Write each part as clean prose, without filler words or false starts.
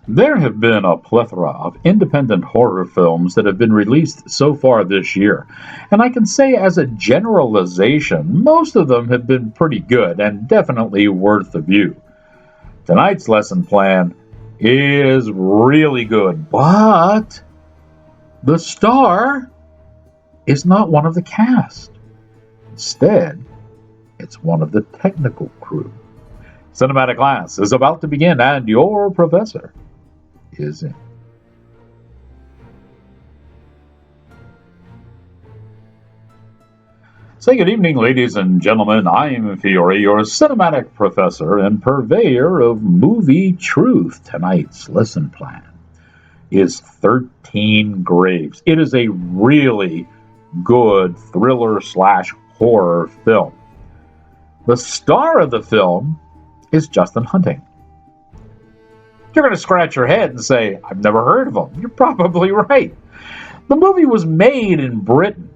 There have been a plethora of independent horror films that have been released so far this year, and I can say as a generalization, most of them have been pretty good and definitely worth the view. Tonight's lesson plan is really good, but the star is not one of the cast. Instead, it's one of the technical crew. Cinematic class is about to begin, and your professor is in. Say good evening, ladies and gentlemen. I am Fiore, your cinematic professor and purveyor of movie truth. Tonight's lesson plan is 13 Graves. It is a really good thriller slash horror film. The star of the film is Justin Hunting. You're going to scratch your head and say, I've never heard of him. You're probably right. The movie was made in Britain.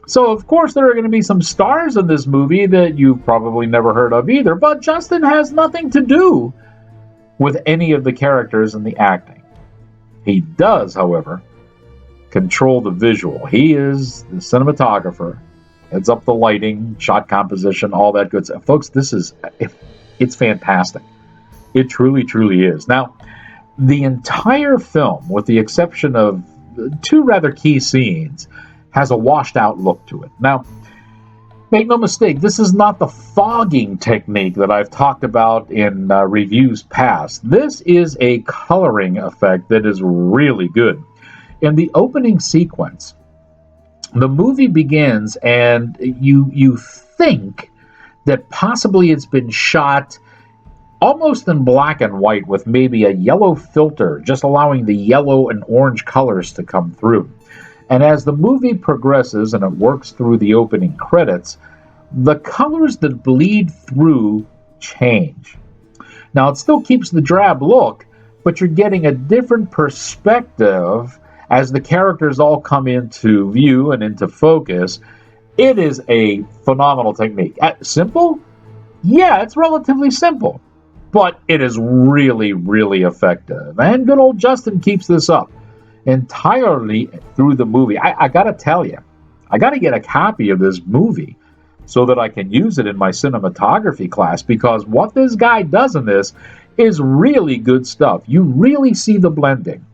So, of course, there are going to be some stars in this movie that you've probably never heard of either. But Justin has nothing to do with any of the characters in the acting. He does, however, control the visual. He is the cinematographer, heads up the lighting, shot composition, all that good stuff. Folks, it's fantastic. It truly, truly is. Now, the entire film, with the exception of two rather key scenes, has a washed out look to it. Now, make no mistake, this is not the fogging technique that I've talked about in reviews past. This is a coloring effect that is really good. In the opening sequence, the movie begins and you think that possibly it's been shot almost in black and white with maybe a yellow filter, just allowing the yellow and orange colors to come through. And as the movie progresses and it works through the opening credits, the colors that bleed through change. Now, it still keeps the drab look, but you're getting a different perspective as the characters all come into view and into focus. It is a phenomenal technique. Simple? Yeah, it's relatively simple, but it is really, really effective. And good old Justin keeps this up entirely through the movie. I gotta tell you, I gotta get a copy of this movie so that I can use it in my cinematography class, because what this guy does in this is really good stuff. You really see the blending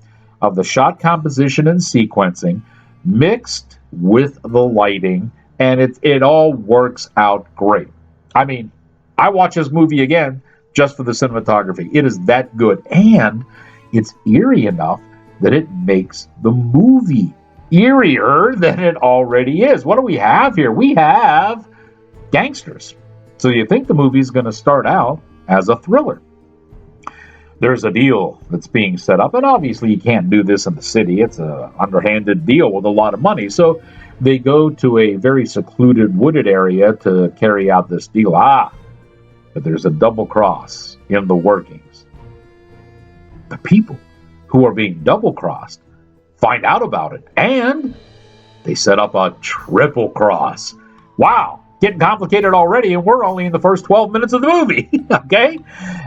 of the shot composition and sequencing mixed with the lighting, and it all works out great. I mean, I watch this movie again just for the cinematography. It is that good, and it's eerie enough that it makes the movie eerier than it already is. What do we have here? We have gangsters. So you think the movie's going to start out as a thriller. There's a deal that's being set up, and obviously you can't do this in the city. It's an underhanded deal with a lot of money. So they go to a very secluded, wooded area to carry out this deal. But there's a double cross in the workings. The people who are being double-crossed find out about it, and they set up a triple cross. Wow, getting complicated already, and we're only in the first 12 minutes of the movie, okay?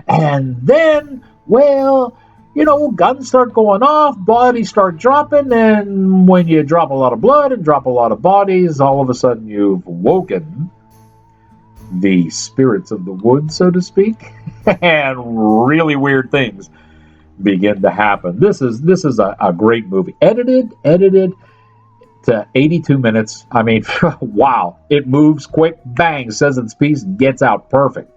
And then, well, guns start going off, bodies start dropping, and when you drop a lot of blood and drop a lot of bodies, all of a sudden you've woken the spirits of the wood, so to speak, and really weird things begin to happen. This is a great movie. Edited to 82 minutes. I mean, wow. It moves quick, bang, says its piece, gets out perfect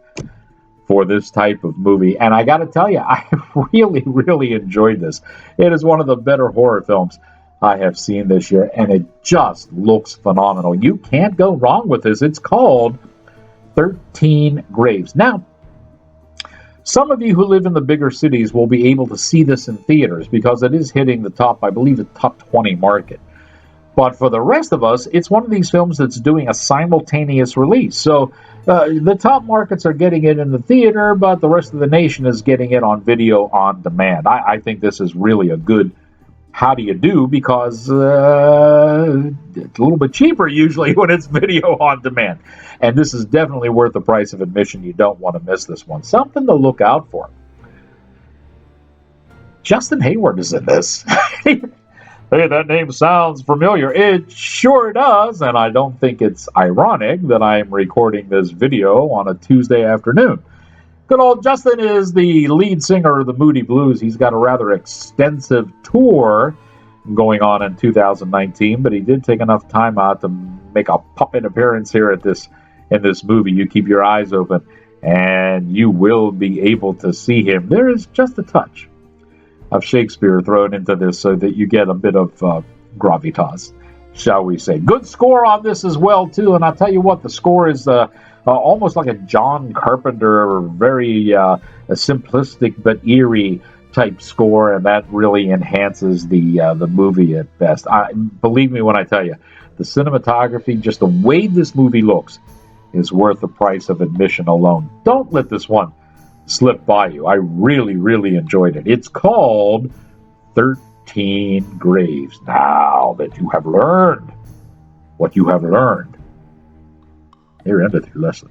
for this type of movie. And I got to tell you, I really, really enjoyed this. It is one of the better horror films I have seen this year, and it just looks phenomenal. You can't go wrong with this. It's called 13 Graves. Now, some of you who live in the bigger cities will be able to see this in theaters because it is hitting the top, I believe, the top 20 market. But for the rest of us, it's one of these films that's doing a simultaneous release. So the top markets are getting it in the theater, but the rest of the nation is getting it on video on demand. I think this is really a good how do you do, because it's a little bit cheaper usually when it's video on demand. And this is definitely worth the price of admission. You don't want to miss this one. Something to look out for. Justin Hayward is in this. Hey, that name sounds familiar. It sure does, and I don't think it's ironic that I am recording this video on a Tuesday afternoon. Good old Justin is the lead singer of the Moody Blues. He's got a rather extensive tour going on in 2019, but he did take enough time out to make a pop-in appearance here at in this movie. You keep your eyes open, and you will be able to see him. There is just a touch of Shakespeare thrown into this so that you get a bit of gravitas, shall we say. Good score on this as well, too. And I'll tell you what, the score is almost like a John Carpenter, very simplistic but eerie type score, and that really enhances the movie at best. Believe me when I tell you, the cinematography, just the way this movie looks, is worth the price of admission alone. Don't let this one slip by you. I really, really enjoyed it. It's called 13 Graves. Now that you have learned what you have learned, here endeth your lesson.